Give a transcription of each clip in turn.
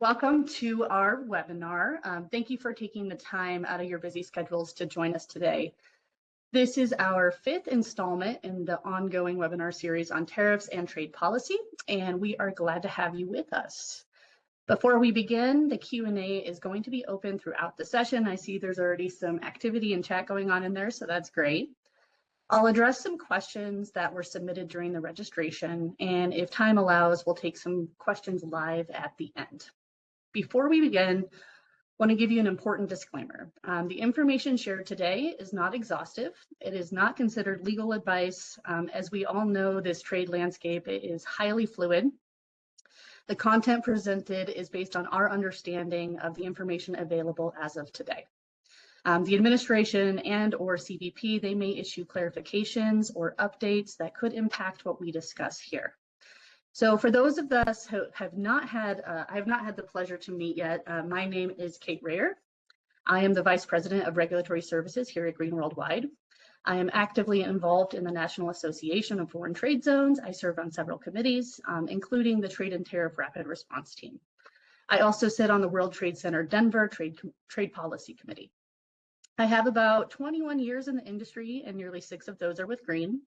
Welcome to our webinar. Thank you for taking the time out of your busy schedules to join us today. This is our fifth installment in the ongoing webinar series on tariffs and trade policy, and we are glad to have you with us. Before we begin, the Q&A is going to be open throughout the session. I see there's already some activity and chat going on in there, so that's great. I'll address some questions that were submitted during the registration, and if time allows, we'll take some questions live at the end. Before we begin, I want to give you an important disclaimer. The information shared today is not exhaustive. It is not considered legal advice. As we all know, this trade landscape is highly fluid. The content presented is based on our understanding of the information available as of today. The administration and/or CBP, they may issue clarifications or updates that could impact what we discuss here. So for those of us who have not had, I have not had the pleasure to meet yet, my name is Kate Rayer. I am the Vice President of Regulatory Services here at Green Worldwide. I am actively involved in the National Association of Foreign Trade Zones. I serve on several committees, including the Trade and Tariff Rapid Response Team. I also sit on the World Trade Center Denver Trade Policy Committee. I have about 21 years in the industry, and nearly 6 of those are with Green.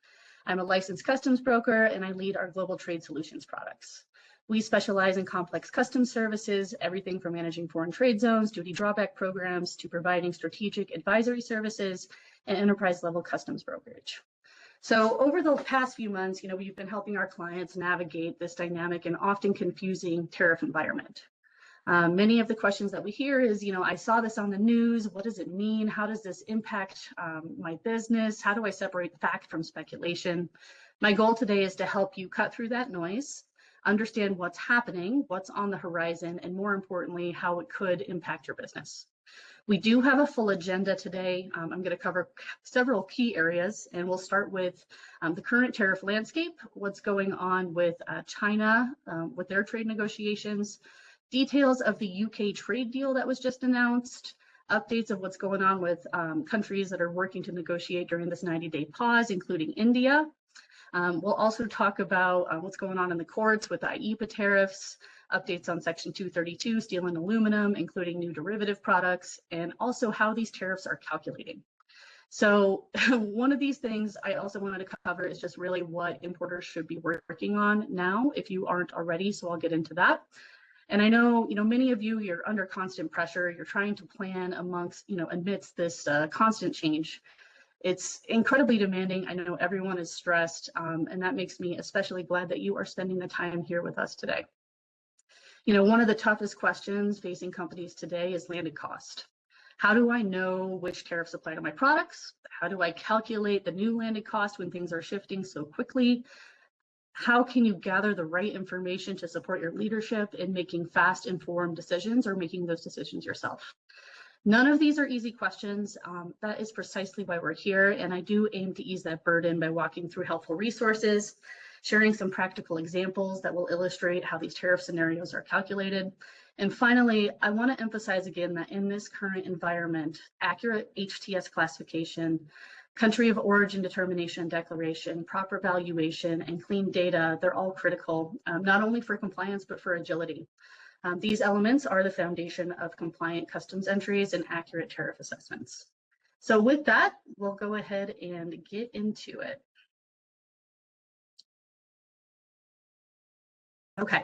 I'm a licensed customs broker, and I lead our global trade solutions products. We specialize in complex customs services, everything from managing foreign trade zones, duty drawback programs, to providing strategic advisory services and enterprise level customs brokerage. So over the past few months, we've been helping our clients navigate this dynamic and often confusing tariff environment. Many of the questions that we hear is, I saw this on the news. What does it mean? How does this impact my business? How do I separate fact from speculation? My goal today is to help you cut through that noise, understand what's happening, what's on the horizon, and more importantly, how it could impact your business. We do have a full agenda today. I'm going to cover several key areas, and we'll start with the current tariff landscape, what's going on with China with their trade negotiations, details of the UK trade deal that was just announced, updates of what's going on with countries that are working to negotiate during this 90-day pause, including India. We'll also talk about what's going on in the courts with IEEPA tariffs, updates on Section 232, steel and aluminum, including new derivative products, and also how these tariffs are calculating. So one of these things I also wanted to cover is just really what importers should be working on now if you aren't already, so I'll get into that. And I know, many of you, you're under constant pressure. You're trying to plan amidst this constant change. It's incredibly demanding. I know everyone is stressed, and that makes me especially glad that you are spending the time here with us today. One of the toughest questions facing companies today is landed cost. How do I know which tariffs apply to my products? How do I calculate the new landed cost when things are shifting so quickly? How can you gather the right information to support your leadership in making fast, informed decisions or making those decisions yourself? None of these are easy questions. That is precisely why we're here, and I do aim to ease that burden by walking through helpful resources, sharing some practical examples that will illustrate how these tariff scenarios are calculated. And finally, I want to emphasize again that in this current environment, accurate HTS classification, country of origin determination and declaration, proper valuation, and clean data, they're all critical, not only for compliance, but for agility. These elements are the foundation of compliant customs entries and accurate tariff assessments. So with that, we'll go ahead and get into it. Okay,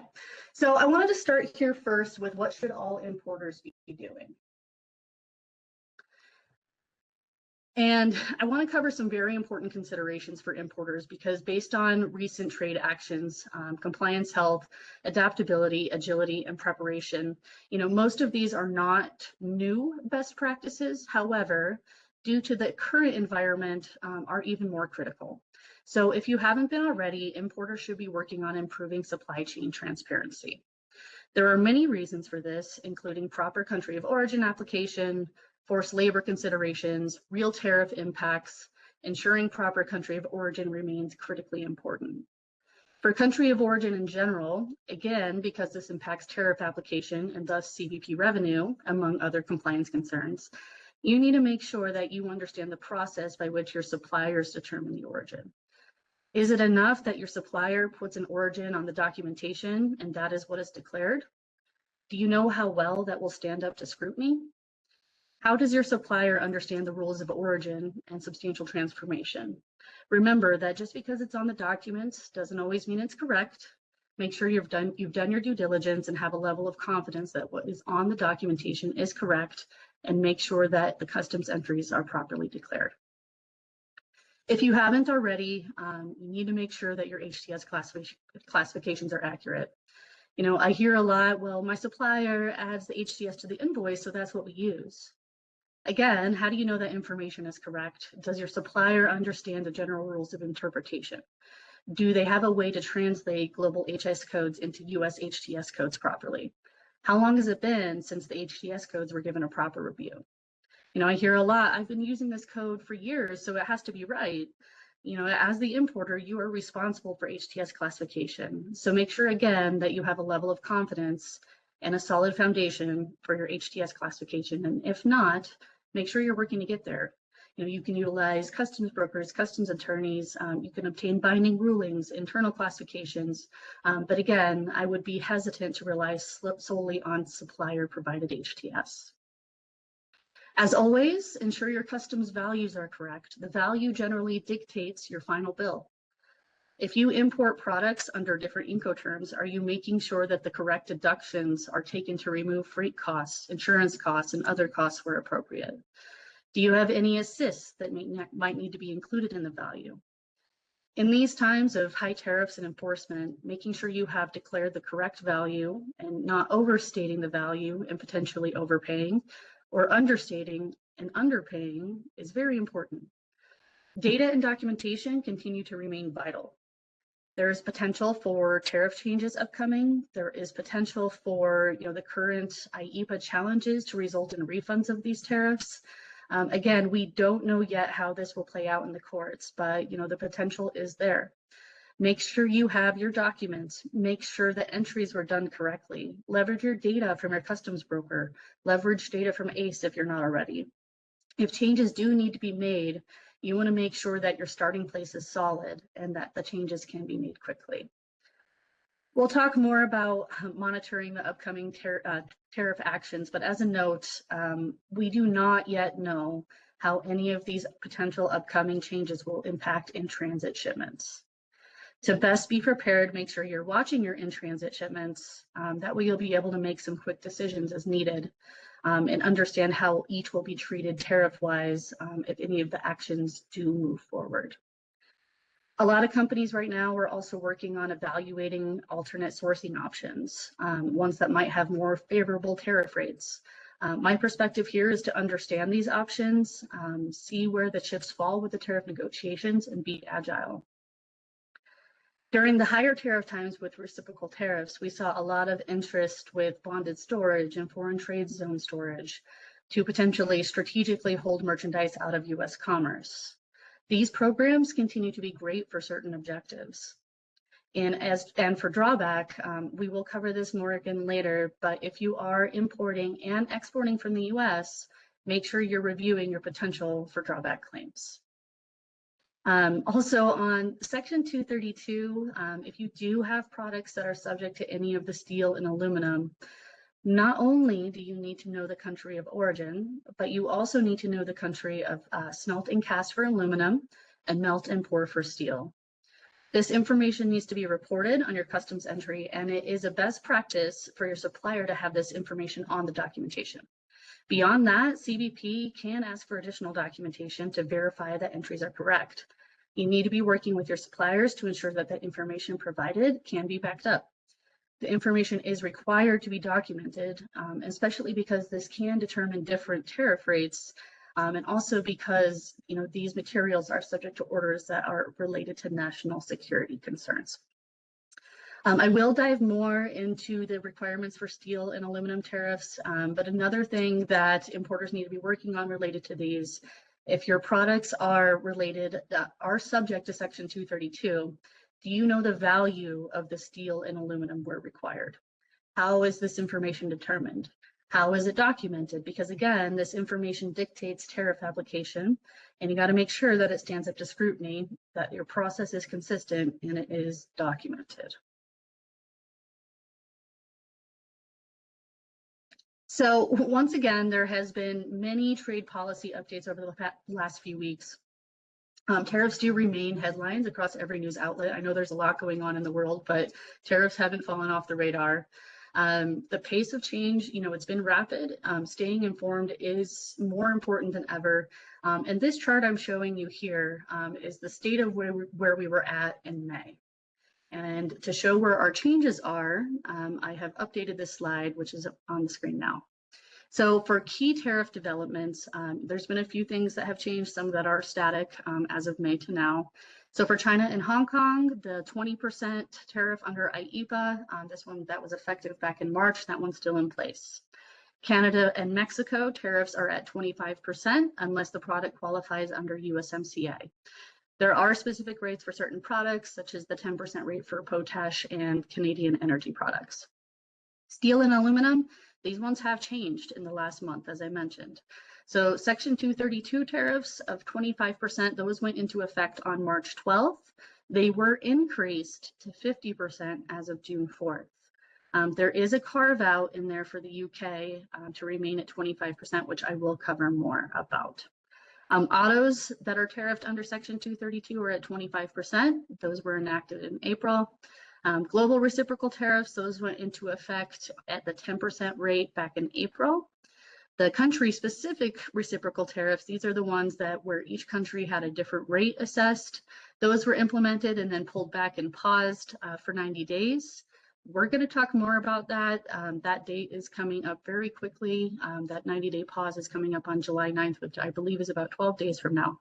so I wanted to start here first with what should all importers be doing? And I want to cover some very important considerations for importers because based on recent trade actions, compliance health, adaptability, agility, and preparation, most of these are not new best practices. However, due to the current environment, are even more critical. So if you haven't been already, importers should be working on improving supply chain transparency. There are many reasons for this, including proper country of origin application, forced labor considerations, real tariff impacts. Ensuring proper country of origin remains critically important. For country of origin in general, again, because this impacts tariff application and thus CBP revenue, among other compliance concerns, you need to make sure that you understand the process by which your suppliers determine the origin. Is it enough that your supplier puts an origin on the documentation and that is what is declared? Do you know how well that will stand up to scrutiny? How does your supplier understand the rules of origin and substantial transformation? Remember that just because it's on the documents doesn't always mean it's correct. Make sure you've done your due diligence and have a level of confidence that what is on the documentation is correct, and make sure that the customs entries are properly declared. If you haven't already, you need to make sure that your HTS classifications are accurate. You know, I hear a lot, well, my supplier adds the HTS to the invoice, so that's what we use. Again, how do you know that information is correct? Does your supplier understand the general rules of interpretation? Do they have a way to translate global HS codes into US HTS codes properly? How long has it been since the HTS codes were given a proper review? You know, I hear a lot, I've been using this code for years, so it has to be right. You know, as the importer, you are responsible for HTS classification. So make sure again that you have a level of confidence and a solid foundation for your HTS classification. And if not, make sure you're working to get there. You know, you can utilize customs brokers, customs attorneys, you can obtain binding rulings, internal classifications. But again, I would be hesitant to rely solely on supplier provided HTS. As always, ensure your customs values are correct. The value generally dictates your final bill. If you import products under different Incoterms, are you making sure that the correct deductions are taken to remove freight costs, insurance costs, and other costs where appropriate? Do you have any assists that might need to be included in the value? In these times of high tariffs and enforcement, making sure you have declared the correct value and not overstating the value and potentially overpaying, or understating and underpaying is very important. Data and documentation continue to remain vital. There is potential for tariff changes upcoming. There is potential for the current IEEPA challenges to result in refunds of these tariffs. Again, we don't know yet how this will play out in the courts, but the potential is there. Make sure you have your documents. Make sure the entries were done correctly. Leverage your data from your customs broker. Leverage data from ACE if you're not already. If changes do need to be made, you want to make sure that your starting place is solid and that the changes can be made quickly. We'll talk more about monitoring the upcoming tariff actions, but as a note, we do not yet know how any of these potential upcoming changes will impact in-transit shipments. To best be prepared, make sure you're watching your in-transit shipments. That way you'll be able to make some quick decisions as needed and understand how each will be treated tariff-wise if any of the actions do move forward. A lot of companies right now are also working on evaluating alternate sourcing options, ones that might have more favorable tariff rates. My perspective here is to understand these options, see where the chips fall with the tariff negotiations, and be agile. During the higher tariff times with reciprocal tariffs, we saw a lot of interest with bonded storage and foreign trade zone storage to potentially strategically hold merchandise out of U.S. commerce. These programs continue to be great for certain objectives. And for drawback, we will cover this more again later, but if you are importing and exporting from the U.S., make sure you're reviewing your potential for drawback claims. Also on Section 232, if you do have products that are subject to any of the steel and aluminum, not only do you need to know the country of origin, but you also need to know the country of smelt and cast for aluminum and melt and pour for steel. This information needs to be reported on your customs entry, and it is a best practice for your supplier to have this information on the documentation. Beyond that, CBP can ask for additional documentation to verify that entries are correct. You need to be working with your suppliers to ensure that the information provided can be backed up. The information is required to be documented, especially because this can determine different tariff rates, and also because these materials are subject to orders that are related to national security concerns. I will dive more into the requirements for steel and aluminum tariffs, but another thing that importers need to be working on related to these, if your products are subject to Section 232, do you know the value of the steel and aluminum where required? How is this information determined? How is it documented? Because again, this information dictates tariff application, and you got to make sure that it stands up to scrutiny, that your process is consistent and it is documented. So once again, there has been many trade policy updates over the last few weeks. Tariffs do remain headlines across every news outlet. I know there's a lot going on in the world, but tariffs haven't fallen off the radar. The pace of change, it's been rapid. Staying informed is more important than ever. And this chart I'm showing you here is the state of where we were at in May. And to show where our changes are, I have updated this slide, which is on the screen now. So for key tariff developments, there's been a few things that have changed, some that are static as of May to now. So for China and Hong Kong, the 20% tariff under IEEPA, this one that was effective back in March, that one's still in place. Canada and Mexico tariffs are at 25% unless the product qualifies under USMCA. There are specific rates for certain products, such as the 10% rate for potash and Canadian energy products. Steel and aluminum, these ones have changed in the last month, as I mentioned. So Section 232 tariffs of 25%, those went into effect on March 12th. They were increased to 50% as of June 4th. There is a carve out in there for the UK to remain at 25%, which I will cover more about. Autos that are tariffed under Section 232 are at 25%. Those were enacted in April. Global reciprocal tariffs, those went into effect at the 10% rate back in April. The country-specific reciprocal tariffs, these are the ones that where each country had a different rate assessed. Those were implemented and then pulled back and paused for 90 days. We're going to talk more about that. That date is coming up very quickly. That 90-day pause is coming up on July 9th, which I believe is about 12 days from now.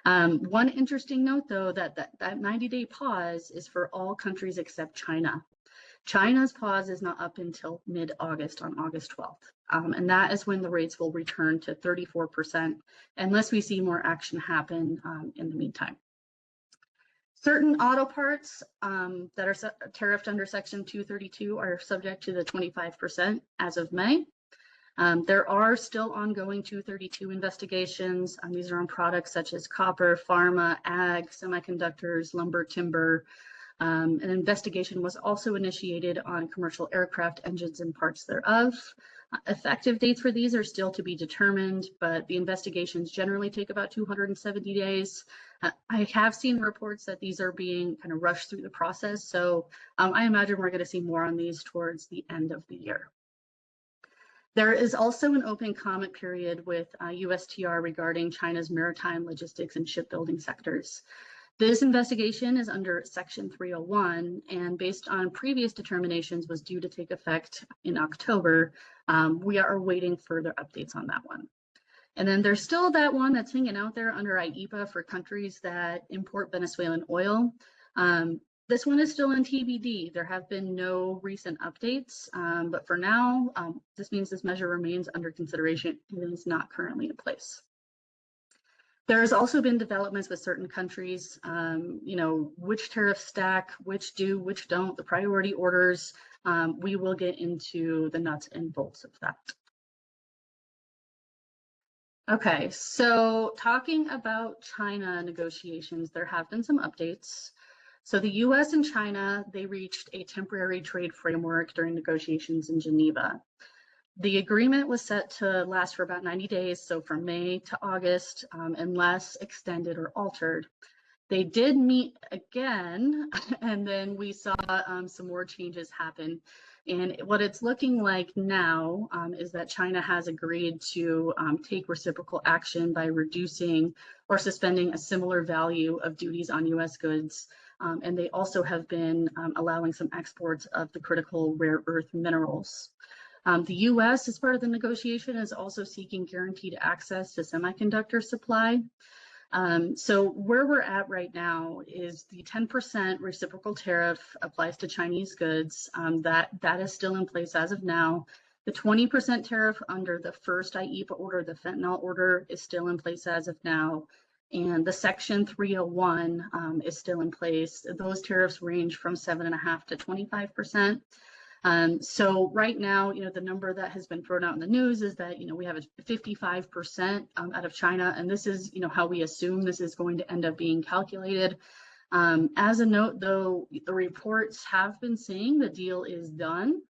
One interesting note, though, that 90-day pause is for all countries except China. China's pause is not up until mid-August on August 12th. And that is when the rates will return to 34% unless we see more action happen in the meantime. Certain auto parts that are tariffed under Section 232 are subject to the 25% as of May. There are still ongoing 232 investigations. These are on products such as copper, pharma, ag, semiconductors, lumber, timber. An investigation was also initiated on commercial aircraft engines and parts thereof. Effective dates for these are still to be determined, but the investigations generally take about 270 days. I have seen reports that these are being kind of rushed through the process, so I imagine we're going to see more on these towards the end of the year. There is also an open comment period with USTR regarding China's maritime, logistics, and shipbuilding sectors. This investigation is under Section 301, and based on previous determinations was due to take effect in October. We are awaiting further updates on that one. And then there's still that one that's hanging out there under IEEPA for countries that import Venezuelan oil. This one is still in TBD. There have been no recent updates, but for now, this means this measure remains under consideration and is not currently in place. There has also been developments with certain countries, which tariffs stack, which do, which don't, the priority orders. We will get into the nuts and bolts of that. Okay, so talking about China negotiations, there have been some updates. So the US and China, they reached a temporary trade framework during negotiations in Geneva. The agreement was set to last for about 90 days, so from May to August, unless extended or altered. They did meet again, and then we saw some more changes happen. And what it's looking like now is that China has agreed to take reciprocal action by reducing or suspending a similar value of duties on US goods. And they also have been allowing some exports of the critical rare earth minerals. The US, as part of the negotiation, is also seeking guaranteed access to semiconductor supply. So where we're at right now is the 10% reciprocal tariff applies to Chinese goods. That is still in place as of now. The 20% tariff under the first IEEPA order, the fentanyl order, is still in place as of now. And the Section 301 is still in place. Those tariffs range from 7.5% to 25%. So right now, the number that has been thrown out in the news is that, we have a 55% out of China, and this is, how we assume this is going to end up being calculated. As a note, though, the reports have been saying the deal is done.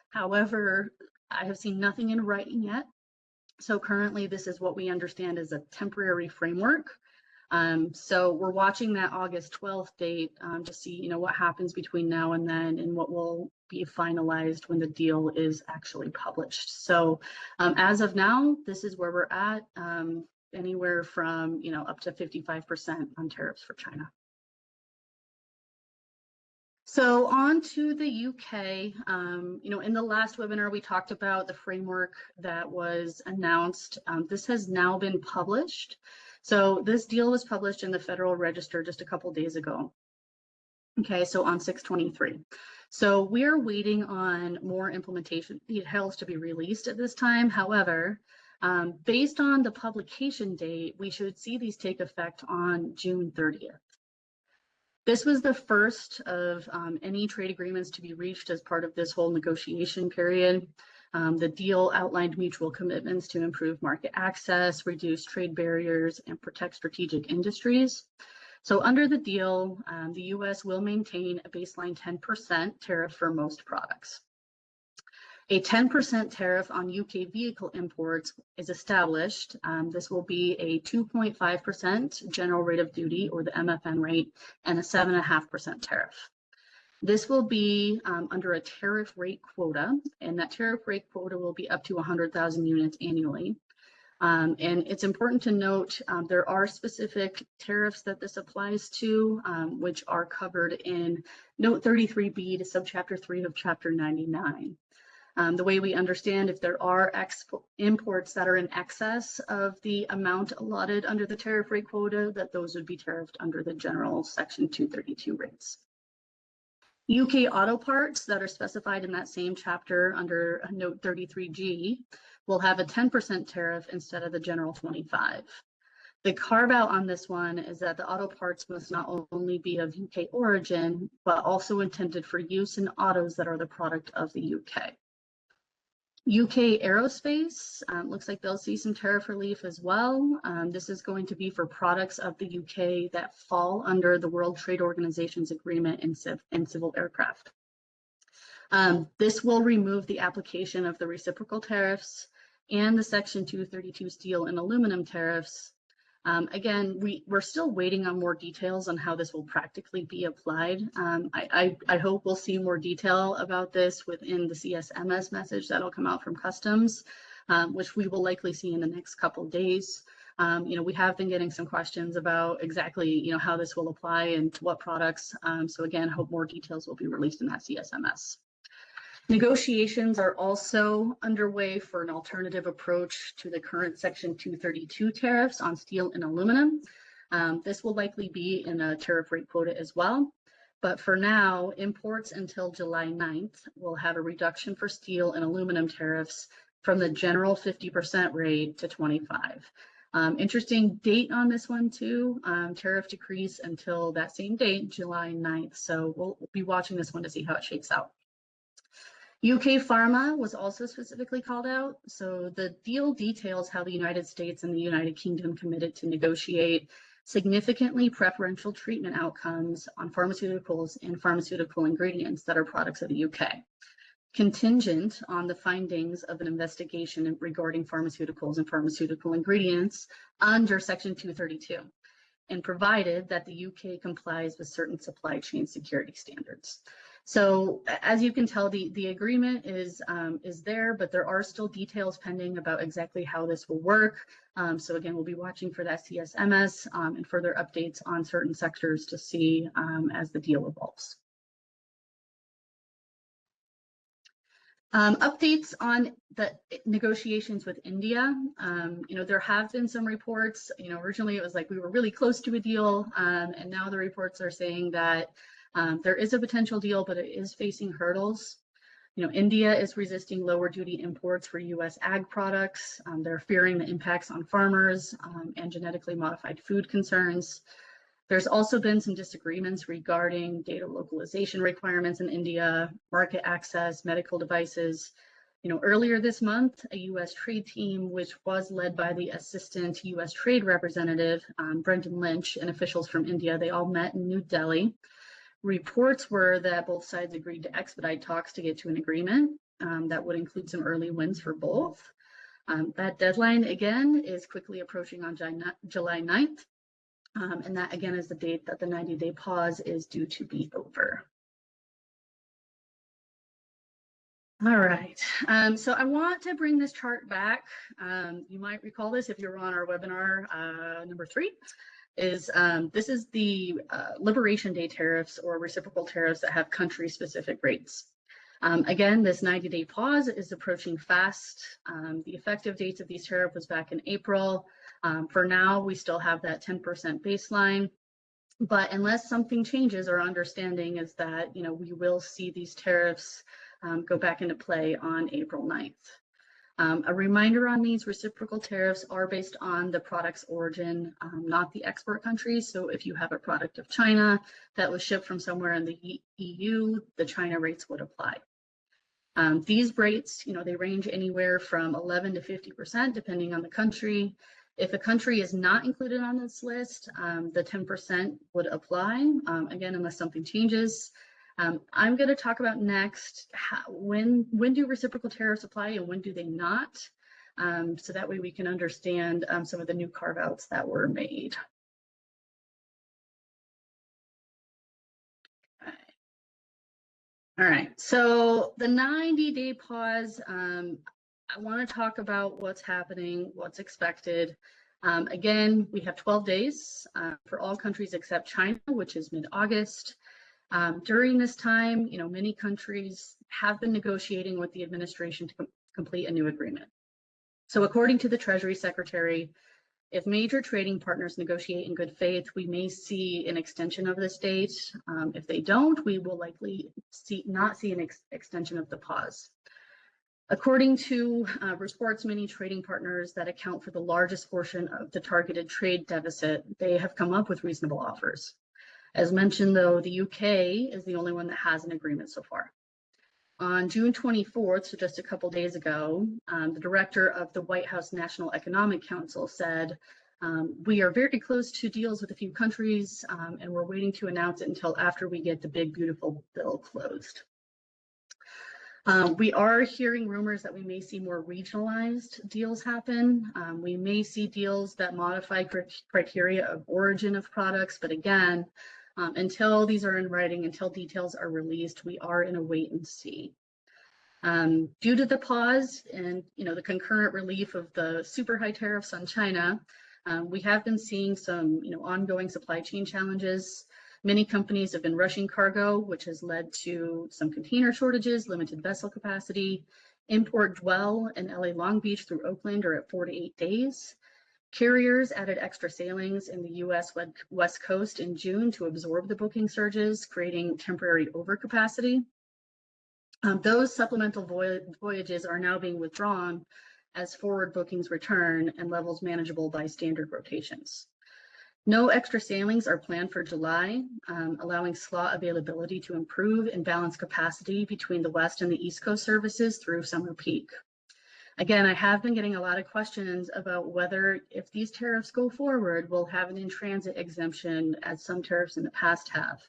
However, I have seen nothing in writing yet. So currently, this is what we understand as a temporary framework. So we're watching that August 12th date to see, what happens between now and then and what will be finalized when the deal is actually published. So as of now, this is where we're at, anywhere from, up to 55% on tariffs for China. So on to the UK, in the last webinar, we talked about the framework that was announced. This has now been published. So this deal was published in the Federal Register just a couple days ago. Okay, so on 6/23. So we're waiting on more implementation details to be released at this time. However, based on the publication date, we should see these take effect on June 30th. This was the first of any trade agreements to be reached as part of this whole negotiation period. The deal outlined mutual commitments to improve market access, reduce trade barriers, and protect strategic industries. So under the deal, the U.S. will maintain a baseline 10% tariff for most products. A 10% tariff on UK vehicle imports is established. This will be a 2.5% general rate of duty, or the MFN rate, and a 7.5% tariff. This will be under a tariff rate quota, and that tariff rate quota will be up to 100,000 units annually. And it's important to note there are specific tariffs that this applies to, which are covered in Note 33B to Subchapter 3 of Chapter 99. The way we understand, if there are imports that are in excess of the amount allotted under the tariff rate quota, that those would be tariffed under the general Section 232 rates. UK auto parts that are specified in that same chapter under Note 33G will have a 10% tariff instead of the general 25. The carve out on this one is that the auto parts must not only be of UK origin, but also intended for use in autos that are the product of the UK. UK aerospace, looks like they'll see some tariff relief as well. This is going to be for products of the UK that fall under the World Trade Organization's agreement in civil aircraft. This will remove the application of the reciprocal tariffs and the Section 232 steel and aluminum tariffs. Again, we're still waiting on more details on how this will practically be applied. I hope we'll see more detail about this within the CSMS message that'll come out from Customs, which we will likely see in the next couple days. We have been getting some questions about exactly, how this will apply and to what products. So again, hope more details will be released in that CSMS. Negotiations are also underway for an alternative approach to the current Section 232 tariffs on steel and aluminum. This will likely be in a tariff rate quota as well. But for now, imports until July 9th will have a reduction for steel and aluminum tariffs from the general 50% rate to 25. Interesting date on this one too, tariff decrease until that same date, July 9th. So we'll be watching this one to see how it shakes out. UK pharma was also specifically called out. So the deal details how the United States and the United Kingdom committed to negotiate significantly preferential treatment outcomes on pharmaceuticals and pharmaceutical ingredients that are products of the UK, contingent on the findings of an investigation regarding pharmaceuticals and pharmaceutical ingredients under Section 232, and provided that the UK complies with certain supply chain security standards. So as you can tell, the agreement is there, but there are still details pending about exactly how this will work. So again, we'll be watching for that CSMS and further updates on certain sectors to see as the deal evolves. Updates on the negotiations with India. There have been some reports, originally it was like we were really close to a deal, and now the reports are saying that there is a potential deal, but it is facing hurdles. India is resisting lower duty imports for U.S. ag products. They're fearing the impacts on farmers and genetically modified food concerns. There's also been some disagreements regarding data localization requirements in India, market access, medical devices. Earlier this month, a U.S. trade team, which was led by the Assistant U.S. Trade Representative, Brendan Lynch, and officials from India, they all met in New Delhi. Reports were that both sides agreed to expedite talks to get to an agreement. That would include some early wins for both. That deadline, again, is quickly approaching on July 9th. And that, again, is the date that the 90-day pause is due to be over. All right, so I want to bring this chart back. You might recall this if you were on our webinar number 3. This is the Liberation Day tariffs or reciprocal tariffs that have country-specific rates. Again, this 90-day pause is approaching fast. The effective dates of these tariffs was back in April. For now, we still have that 10% baseline. But unless something changes, our understanding is that we will see these tariffs go back into play on April 9th. A reminder on these reciprocal tariffs are based on the product's origin, not the export country. So if you have a product of China that was shipped from somewhere in the EU, the China rates would apply. These rates, they range anywhere from 11 to 50%, depending on the country. If a country is not included on this list, the 10% would apply, again, unless something changes. I'm going to talk about next when do reciprocal tariffs apply and when do they not, so that way we can understand some of the new carve-outs that were made. All right, so the 90-day pause, I want to talk about what's happening, what's expected. Again, we have 12 days for all countries except China, which is mid-August. During this time, many countries have been negotiating with the administration to complete a new agreement. So according to the Treasury Secretary, if major trading partners negotiate in good faith, we may see an extension of this date. If they don't, we will likely not see an extension of the pause. According to reports, many trading partners that account for the largest portion of the targeted trade deficit, they have come up with reasonable offers. As mentioned, though, the UK is the only one that has an agreement so far. On June 24th, so just a couple days ago, the director of the White House National Economic Council said, we are very close to deals with a few countries, and we're waiting to announce it until after we get the big, beautiful bill closed. We are hearing rumors that we may see more regionalized deals happen. We may see deals that modify criteria of origin of products, but again, until these are in writing, until details are released, we are in a wait and see. Due to the pause and the concurrent relief of the super high tariffs on China, we have been seeing some ongoing supply chain challenges. Many companies have been rushing cargo, which has led to some container shortages, limited vessel capacity. Import dwell in LA Long Beach through Oakland are at 4 to 8 days. Carriers added extra sailings in the U.S. West Coast in June to absorb the booking surges, creating temporary overcapacity. Those supplemental voyages are now being withdrawn as forward bookings return and levels manageable by standard rotations. No extra sailings are planned for July, allowing slot availability to improve and balance capacity between the West and the East Coast services through summer peak. Again, I have been getting a lot of questions about whether, if these tariffs go forward, we'll have an in-transit exemption as some tariffs in the past have.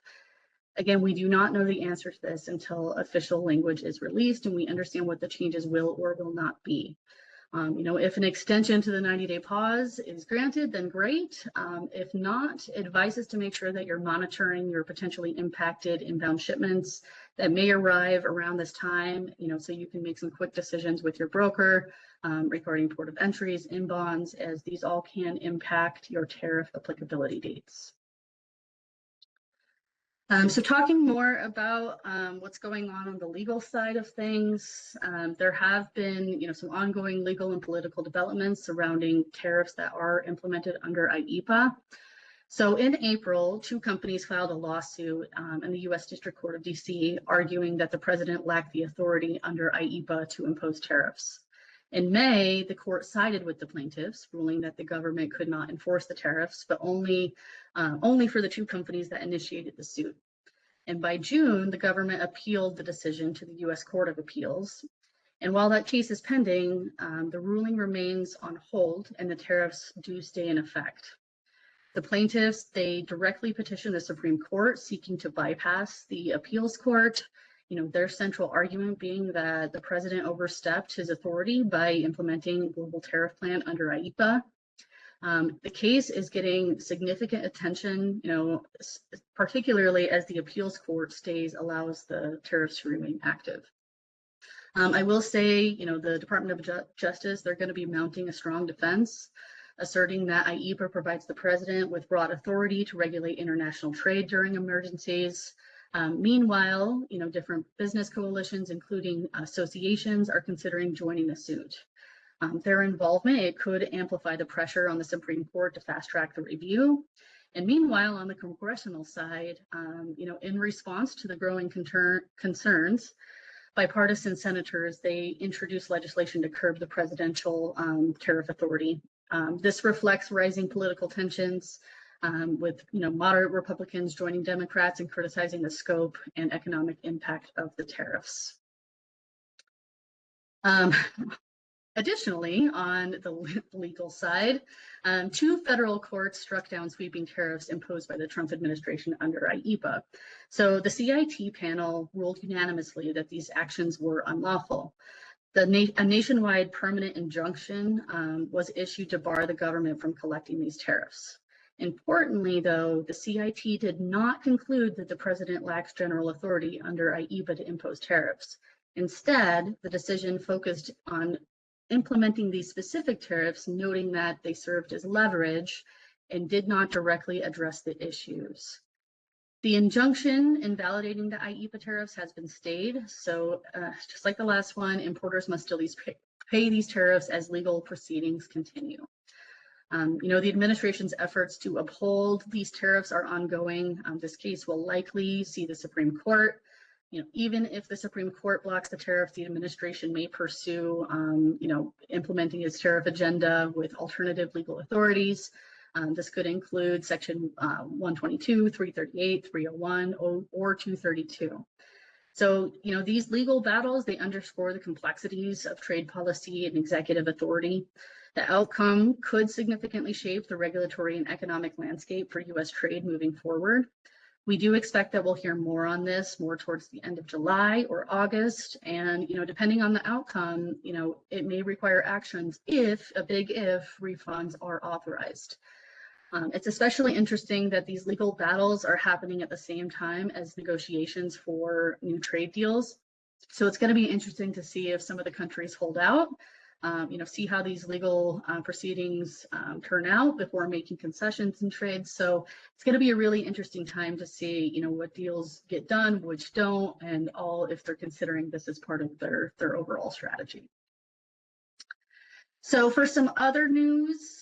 Again, we do not know the answer to this until official language is released and we understand what the changes will or will not be. If an extension to the 90-day pause is granted, then great. If not, advice is to make sure that you're monitoring your potentially impacted inbound shipments that may arrive around this time, so you can make some quick decisions with your broker regarding port of entries, inbounds, as these all can impact your tariff applicability dates. So talking more about what's going on the legal side of things, there have been, some ongoing legal and political developments surrounding tariffs that are implemented under IEEPA. So in April, 2 companies filed a lawsuit in the U.S. District Court of D.C. arguing that the president lacked the authority under IEEPA to impose tariffs. In May, the court sided with the plaintiffs, ruling that the government could not enforce the tariffs, but only for the 2 companies that initiated the suit. And by June, the government appealed the decision to the U.S. Court of Appeals. And while that case is pending, the ruling remains on hold and the tariffs do stay in effect. The plaintiffs, they directly petitioned the Supreme Court seeking to bypass the appeals court. Their central argument being that the president overstepped his authority by implementing a global tariff plan under IEEPA. The case is getting significant attention, particularly as the appeals court stays allows the tariffs to remain active. I will say, the Department of Justice, they're going to be mounting a strong defense, asserting that IEEPA provides the president with broad authority to regulate international trade during emergencies. Meanwhile, different business coalitions, including associations, are considering joining the suit. Their involvement, it could amplify the pressure on the Supreme Court to fast track the review. And meanwhile, on the congressional side, in response to the growing concerns, bipartisan senators, they introduced legislation to curb the presidential tariff authority. This reflects rising political tensions with moderate Republicans joining Democrats and criticizing the scope and economic impact of the tariffs. Additionally, on the legal side, 2 federal courts struck down sweeping tariffs imposed by the Trump administration under IEEPA. So the CIT panel ruled unanimously that these actions were unlawful. A nationwide permanent injunction was issued to bar the government from collecting these tariffs. Importantly, though, the CIT did not conclude that the president lacks general authority under IEEPA to impose tariffs. Instead, the decision focused on implementing these specific tariffs, noting that they served as leverage and did not directly address the issues. The injunction invalidating the IEEPA tariffs has been stayed. So just like the last one, importers must still pay these tariffs as legal proceedings continue. The administration's efforts to uphold these tariffs are ongoing. This case will likely see the Supreme Court. Even if the Supreme Court blocks the tariffs, the administration may pursue, implementing its tariff agenda with alternative legal authorities. This could include Section 122, 338, 301, or 232. So, these legal battles, they underscore the complexities of trade policy and executive authority. The outcome could significantly shape the regulatory and economic landscape for U.S. trade moving forward. We do expect that we'll hear more on this more towards the end of July or August. And, depending on the outcome, it may require actions if, a big if, refunds are authorized. It's especially interesting that these legal battles are happening at the same time as negotiations for new trade deals. So it's going to be interesting to see if some of the countries hold out, see how these legal proceedings turn out before making concessions in trade. So it's going to be a really interesting time to see, what deals get done, which don't, and all if they're considering this as part of their overall strategy. So for some other news,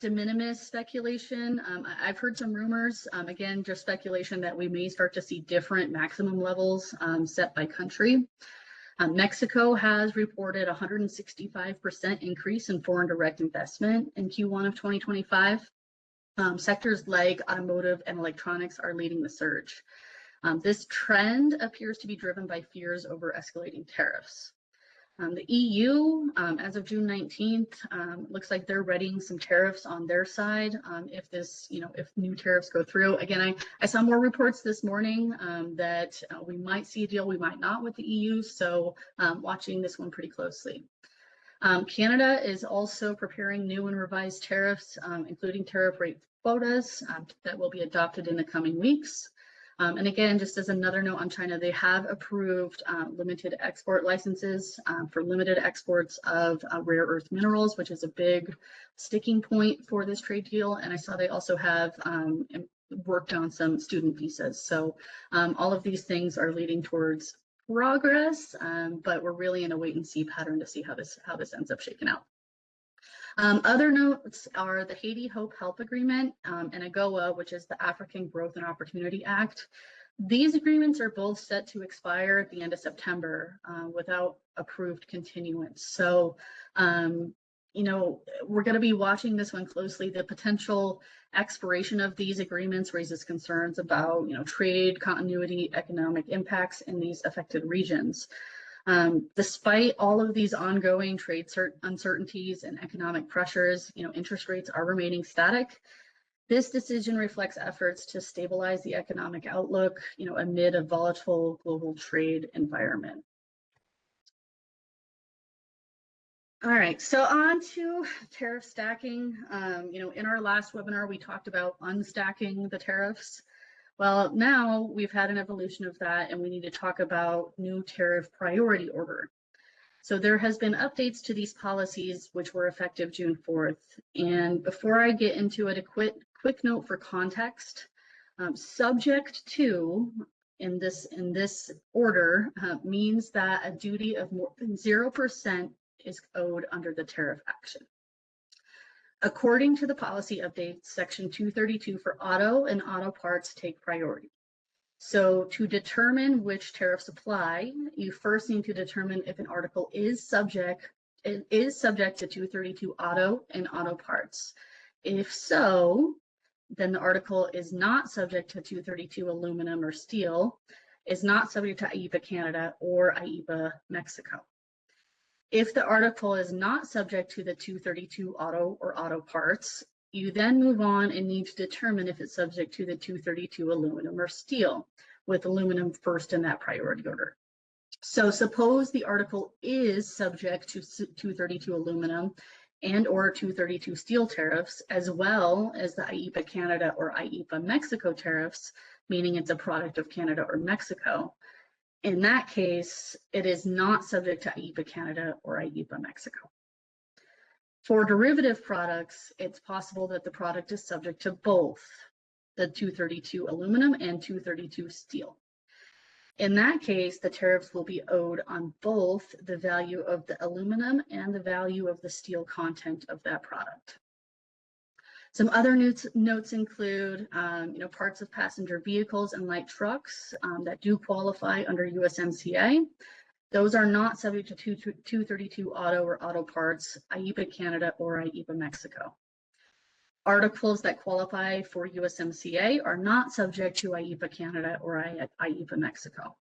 de minimis speculation, I've heard some rumors, again, just speculation that we may start to see different maximum levels set by country. Mexico has reported 165% increase in foreign direct investment in Q1 of 2025. Sectors like automotive and electronics are leading the surge. This trend appears to be driven by fears over escalating tariffs. The EU, as of June 19th, looks like they're readying some tariffs on their side if if new tariffs go through. Again, I saw more reports this morning that we might see a deal, we might not with the EU, so watching this one pretty closely. Canada is also preparing new and revised tariffs, including tariff rate quotas that will be adopted in the coming weeks. And again, just as another note on China, they have approved limited export licenses for limited exports of rare earth minerals, which is a big sticking point for this trade deal. And I saw they also have worked on some student visas. So all of these things are leading towards progress, but we're really in a wait and see pattern to see how this ends up shaking out. Other notes are the Haiti Hope Help Agreement and AGOA, which is the African Growth and Opportunity Act. These agreements are both set to expire at the end of September without approved continuance. So, we're going to be watching this one closely. The potential expiration of these agreements raises concerns about, trade continuity, economic impacts in these affected regions. Despite all of these ongoing trade uncertainties and economic pressures, interest rates are remaining static. This decision reflects efforts to stabilize the economic outlook, amid a volatile global trade environment. All right, so on to tariff stacking. In our last webinar, we talked about unstacking the tariffs. Well, now we've had an evolution of that, and we need to talk about new tariff priority order. So there has been updates to these policies, which were effective June 4th. And before I get into it, a quick note for context. Subject to in this order means that a duty of more than 0% is owed under the tariff action. According to the policy updates, Section 232 for auto and auto parts take priority. So to determine which tariffs apply, you first need to determine if an article is subject to 232 auto and auto parts. If so, then the article is not subject to 232 aluminum or steel, is not subject to IEEPA Canada or IEEPA Mexico. If the article is not subject to the 232 auto or auto parts, you then move on and need to determine if it's subject to the 232 aluminum or steel, with aluminum first in that priority order. So suppose the article is subject to 232 aluminum and or 232 steel tariffs, as well as the IEEPA Canada or IEEPA Mexico tariffs, meaning it's a product of Canada or Mexico. In that case, it is not subject to IEEPA Canada or IEEPA Mexico. For derivative products, it's possible that the product is subject to both the 232 aluminum and 232 steel. In that case, the tariffs will be owed on both the value of the aluminum and the value of the steel content of that product. Some other notes include, parts of passenger vehicles and light trucks that do qualify under USMCA. Those are not subject to 232 auto or auto parts, IEEPA Canada or IEEPA Mexico. Articles that qualify for USMCA are not subject to IEEPA Canada or IEEPA Mexico.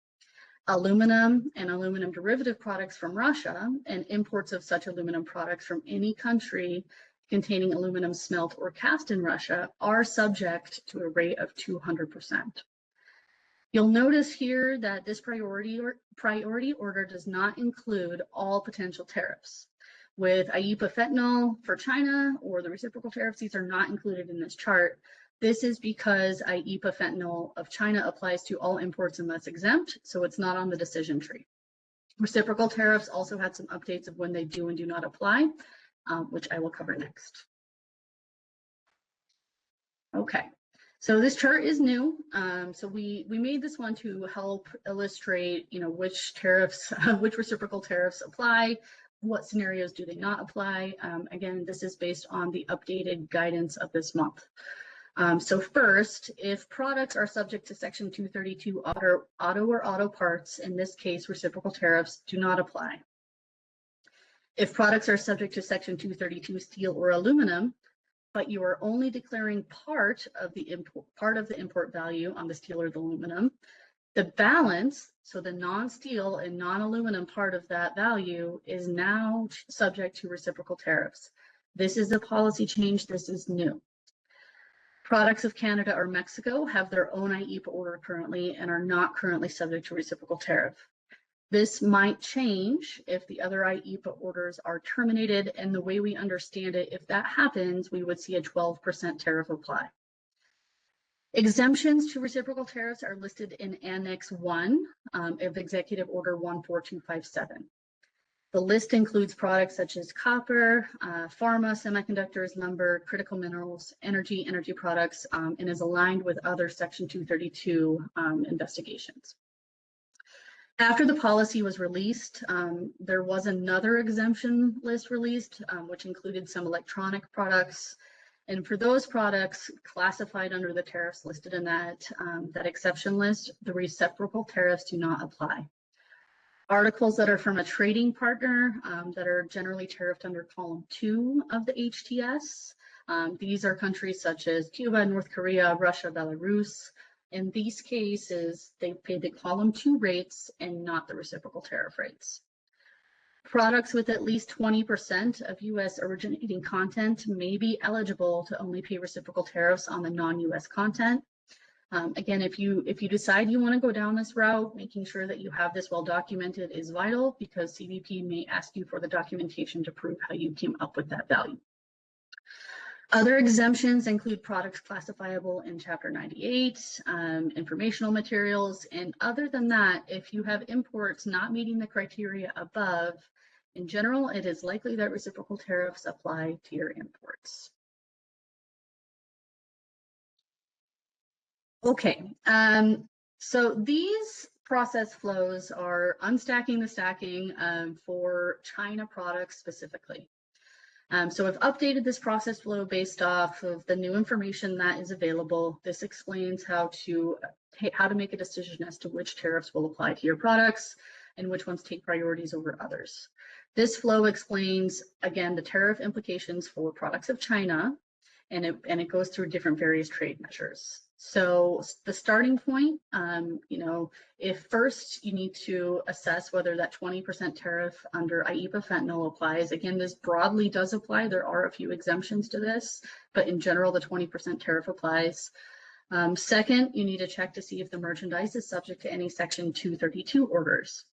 Aluminum and aluminum derivative products from Russia and imports of such aluminum products from any country containing aluminum smelt or cast in Russia are subject to a rate of 200%. You'll notice here that this priority order does not include all potential tariffs. With IEEPA fentanyl for China or the reciprocal tariffs, these are not included in this chart. This is because IEEPA fentanyl of China applies to all imports unless exempt, so it's not on the decision tree. Reciprocal tariffs also had some updates of when they do and do not apply, which I will cover next. Okay, so this chart is new. So we made this one to help illustrate, which tariffs, which reciprocal tariffs apply, what scenarios do they not apply. Again, this is based on the updated guidance of this month. So first, if products are subject to Section 232 auto or auto parts, in this case, reciprocal tariffs do not apply. If products are subject to Section 232 steel or aluminum, but you are only declaring part of the import value on the steel or the aluminum, the balance, so the non-steel and non-aluminum part of that value, is now subject to reciprocal tariffs. This is a policy change. This is new. Products of Canada or Mexico have their own IEEPA order currently and are not currently subject to reciprocal tariff. This might change if the other IEEPA orders are terminated, and the way we understand it, if that happens, we would see a 12% tariff apply. Exemptions to reciprocal tariffs are listed in Annex 1 of Executive Order 14257. The list includes products such as copper, pharma, semiconductors, lumber, critical minerals, energy products, and is aligned with other Section 232 investigations. After the policy was released, there was another exemption list released, which included some electronic products. And for those products classified under the tariffs listed in that exception list, the reciprocal tariffs do not apply. Articles that are from a trading partner that are generally tariffed under column 2 of the HTS. These are countries such as Cuba, North Korea, Russia, Belarus. In these cases, they pay the column 2 rates and not the reciprocal tariff rates. Products with at least 20% of U.S. originating content may be eligible to only pay reciprocal tariffs on the non-U.S. content. Again, if you decide you want to go down this route, making sure that you have this well documented is vital, because CBP may ask you for the documentation to prove how you came up with that value. Other exemptions include products classifiable in Chapter 98, informational materials, and other than that, if you have imports not meeting the criteria above, in general, it is likely that reciprocal tariffs apply to your imports. Okay, so these process flows are unstacking the stacking for China products specifically. So I've updated this process flow based off of the new information that is available. This explains how to make a decision as to which tariffs will apply to your products and which ones take priorities over others. This flow explains, again, the tariff implications for products of China, and it goes through different various trade measures. So the starting point, if first you need to assess whether that 20% tariff under IEEPA fentanyl applies. Again, this broadly does apply. There are a few exemptions to this, but in general, the 20% tariff applies. Second, you need to check to see if the merchandise is subject to any Section 232 orders.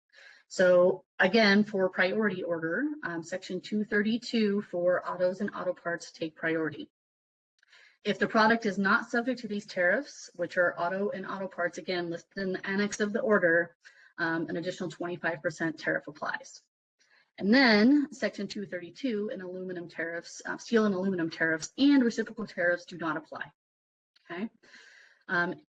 So again, for priority order, Section 232 for autos and auto parts take priority. If the product is not subject to these tariffs, which are auto and auto parts, again, listed in the annex of the order, an additional 25% tariff applies. And then Section 232 and aluminum tariffs, steel and aluminum tariffs, and reciprocal tariffs do not apply. Okay.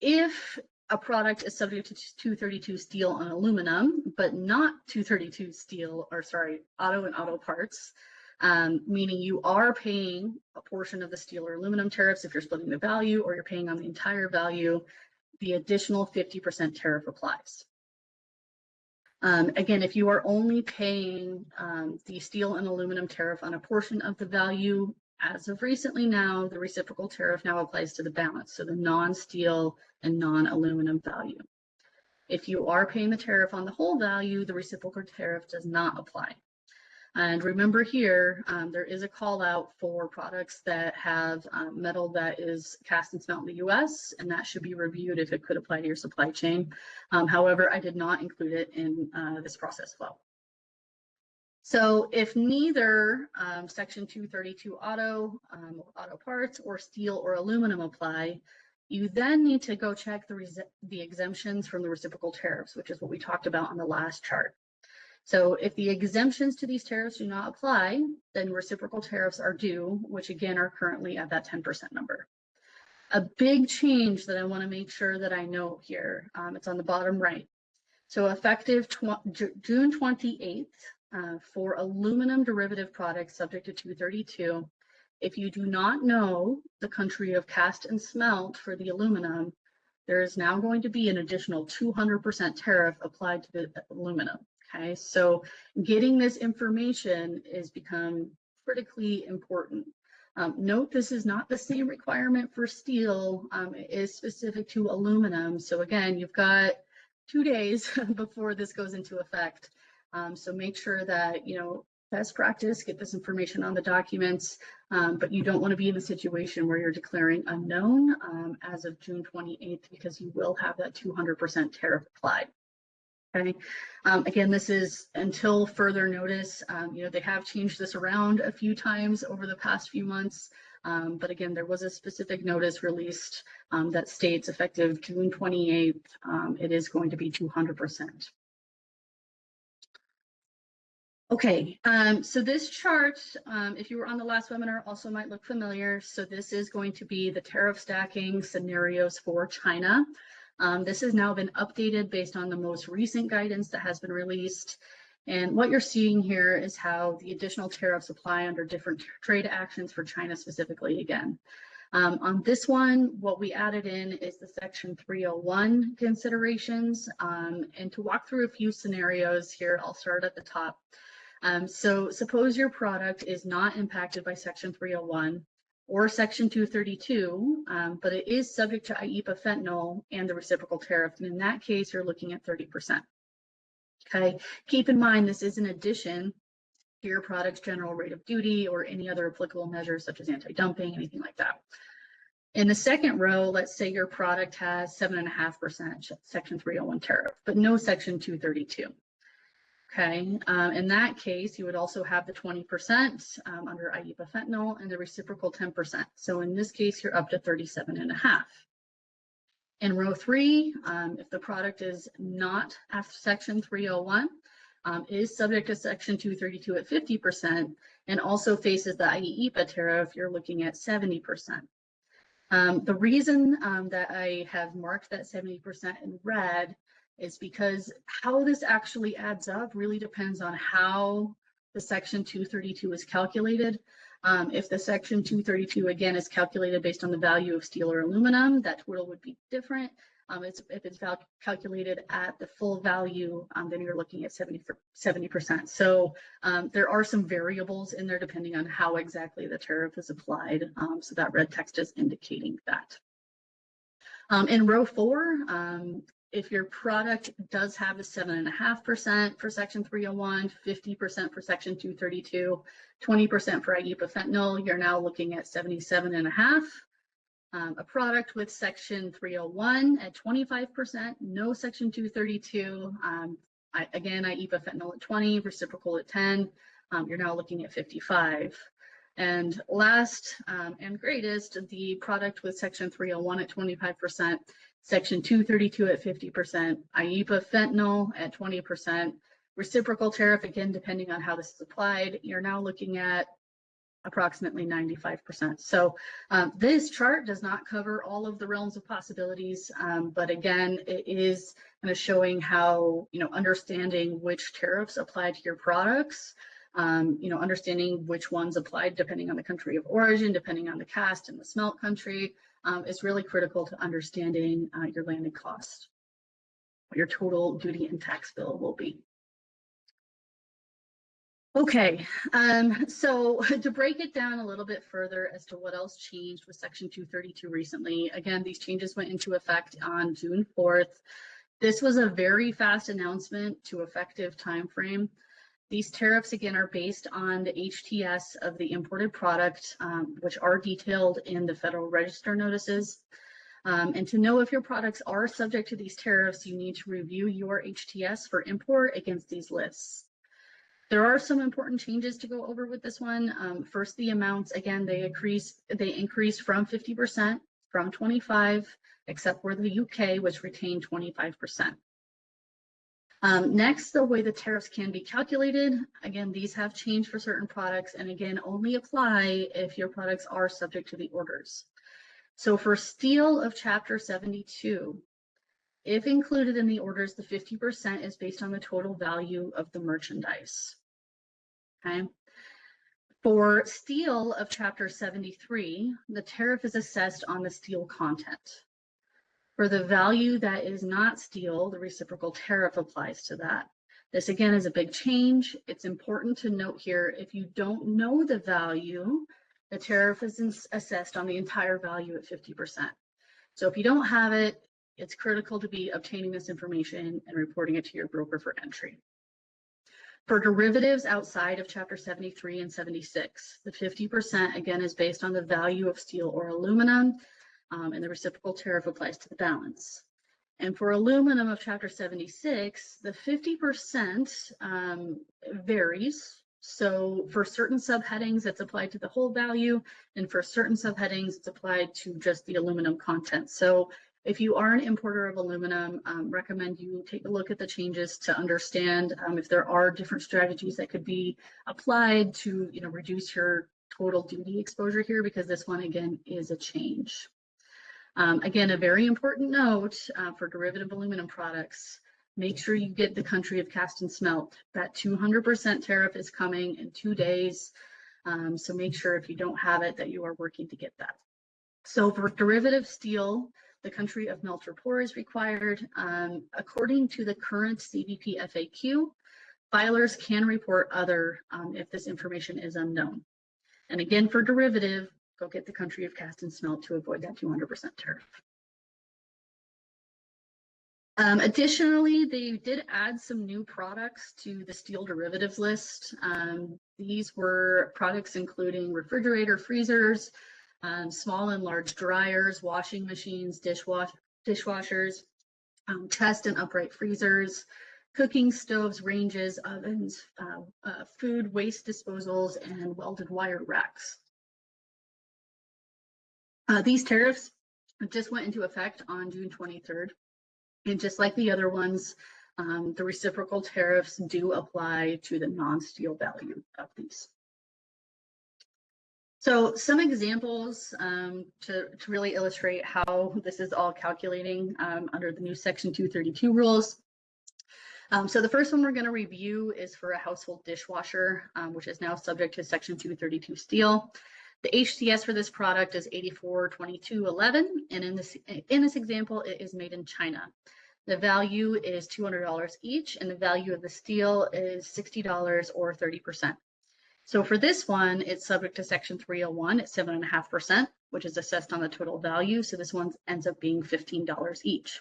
If a product is subject to 232 steel and aluminum, but not 232 auto and auto parts, meaning you are paying a portion of the steel or aluminum tariffs if you're splitting the value, or you're paying on the entire value, the additional 50% tariff applies. Again, if you are only paying the steel and aluminum tariff on a portion of the value, as of recently now, the reciprocal tariff now applies to the balance, so the non-steel and non-aluminum value. If you are paying the tariff on the whole value, the reciprocal tariff does not apply. And remember here, there is a call out for products that have metal that is cast and smelt in the U.S., and that should be reviewed if it could apply to your supply chain. However, I did not include it in this process flow. So if neither Section 232 auto parts or steel or aluminum apply, you then need to go check the exemptions from the reciprocal tariffs, which is what we talked about on the last chart. So if the exemptions to these tariffs do not apply, then reciprocal tariffs are due, which again are currently at that 10% number. A big change that I want to make sure that I note here, it's on the bottom right. So effective June 28th, for aluminum derivative products subject to 232, if you do not know the country of cast and smelt for the aluminum, there is now going to be an additional 200% tariff applied to the aluminum. Okay, so getting this information has become critically important. Note this is not the same requirement for steel. It is specific to aluminum. So again, you've got 2 days before this goes into effect. So make sure that, best practice, get this information on the documents, but you don't want to be in a situation where you're declaring unknown as of June 28th, because you will have that 200% tariff applied. Okay. Again, this is until further notice. They have changed this around a few times over the past few months. But again, there was a specific notice released that states effective June 28th, it is going to be 200%. Okay, so this chart, if you were on the last webinar, also might look familiar. So this is going to be the tariff stacking scenarios for China. This has now been updated based on the most recent guidance that has been released. And what you're seeing here is how the additional tariffs apply under different trade actions for China specifically again. On this one, what we added in is the Section 301 considerations. And to walk through a few scenarios here, I'll start at the top. So suppose your product is not impacted by Section 301 or Section 232, but it is subject to IEEPA fentanyl and the reciprocal tariff. And in that case, you're looking at 30%. Okay, keep in mind, this is in addition to your product's general rate of duty or any other applicable measures such as anti-dumping, anything like that. In the second row, let's say your product has 7.5% Section 301 tariff, but no Section 232. Okay, in that case, you would also have the 20% under IEEPA fentanyl and the reciprocal 10%. So in this case, you're up to 37.5. In row 3, if the product is not after Section 301, is subject to Section 232 at 50%, and also faces the IEEPA tariff, you're looking at 70%. The reason that I have marked that 70% in red is because how this actually adds up really depends on how the Section 232 is calculated. If the Section 232, again, is calculated based on the value of steel or aluminum, that total would be different. If it's calculated at the full value, then you're looking at 70%. So there are some variables in there depending on how exactly the tariff is applied. So that red text is indicating that. In row 4, if your product does have a 7.5% for Section 301, 50% for Section 232, 20% for IEEPA fentanyl, you're now looking at 77.5. A product with Section 301 at 25%, no Section 232. Again, IEEPA fentanyl at 20, reciprocal at 10. You're now looking at 55. And last and greatest, the product with Section 301 at 25%, Section 232 at 50%, IEEPA fentanyl at 20%, reciprocal tariff, again, depending on how this is applied, you're now looking at approximately 95%. So this chart does not cover all of the realms of possibilities, but again, it is kind of showing how, understanding which tariffs apply to your products, understanding which ones applied depending on the country of origin, depending on the cast and the smelt country, is really critical to understanding your landed cost, what your total duty and tax bill will be. Okay, so to break it down a little bit further as to what else changed with Section 232 recently, again, these changes went into effect on June 4th. This was a very fast announcement to effective timeframe. These tariffs, again, are based on the HTS of the imported product, which are detailed in the Federal Register notices. And to know if your products are subject to these tariffs, you need to review your HTS for import against these lists. There are some important changes to go over with this one. First, the amounts, again, they increased from 50% from 25, except for the UK, which retained 25%. Next, the way the tariffs can be calculated, again, these have changed for certain products and again, only apply if your products are subject to the orders. So for steel of Chapter 72, if included in the orders, the 50% is based on the total value of the merchandise. Okay. For steel of Chapter 73, the tariff is assessed on the steel content. For the value that is not steel, the reciprocal tariff applies to that. This again is a big change. It's important to note here, if you don't know the value, the tariff is assessed on the entire value at 50%. So if you don't have it, it's critical to be obtaining this information and reporting it to your broker for entry. For derivatives outside of Chapter 73 and 76, the 50% again is based on the value of steel or aluminum, and the reciprocal tariff applies to the balance. And for aluminum of Chapter 76, the 50% varies. So for certain subheadings, it's applied to the whole value, and for certain subheadings, it's applied to just the aluminum content. So if you are an importer of aluminum, recommend you take a look at the changes to understand if there are different strategies that could be applied to reduce your total duty exposure here, because this one again is a change. Again, a very important note for derivative aluminum products, make sure you get the country of cast and smelt. That 200% tariff is coming in 2 days. So make sure if you don't have it that you are working to get that. So for derivative steel, the country of melt or pour is required. According to the current CBP FAQ, filers can report other if this information is unknown. And again, for derivative, go get the country of cast and smelt to avoid that 200% tariff. Additionally, they did add some new products to the steel derivatives list. These were products including refrigerator, freezers, small and large dryers, washing machines, dishwashers, chest and upright freezers, cooking stoves, ranges, ovens, food waste disposals, and welded wire racks. These tariffs just went into effect on June 23rd. And just like the other ones, the reciprocal tariffs do apply to the non-steel value of these. So some examples to really illustrate how this is all calculating under the new Section 232 rules. So the first one we're going to review is for a household dishwasher, which is now subject to Section 232 steel. The HCS for this product is 8422.11, and in this example, it is made in China. The value is $200 each, and the value of the steel is $60 or 30%. So for this one, it's subject to Section 301 at 7.5%, which is assessed on the total value. So this one ends up being $15 each.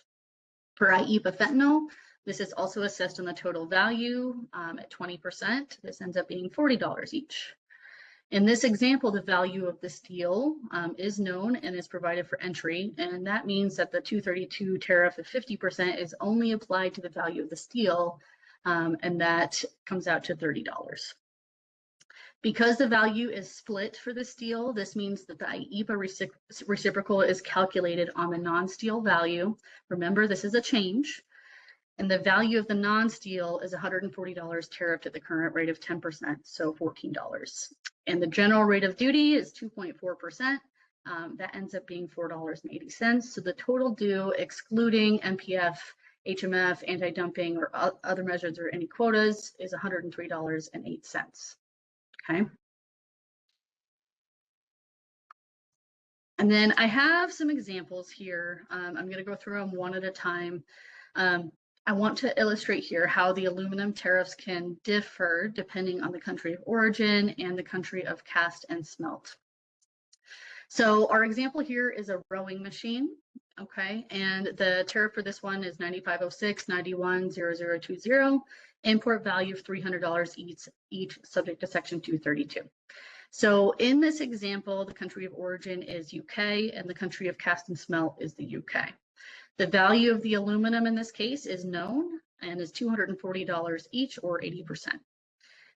For IEEPA fentanyl, this is also assessed on the total value at 20%. This ends up being $40 each. In this example, the value of the steel is known and is provided for entry, and that means that the 232 tariff of 50% is only applied to the value of the steel, and that comes out to $30. Because the value is split for the steel, this means that the IEEPA reciprocal is calculated on the non-steel value. Remember, this is a change. And the value of the non-steel is $140 tariffed at the current rate of 10%, so $14. And the general rate of duty is 2.4%. That ends up being $4.80. So the total due, excluding MPF, HMF, anti-dumping, or other measures or any quotas, is $103.08. Okay. And then I have some examples here. I'm going to go through them one at a time. I want to illustrate here how the aluminum tariffs can differ depending on the country of origin and the country of cast and smelt. So our example here is a rowing machine, okay? And the tariff for this one is 9506, 910020, import value of $300 each, subject to Section 232. So in this example, the country of origin is UK and the country of cast and smelt is the UK. The value of the aluminum in this case is known and is $240 each or 80%.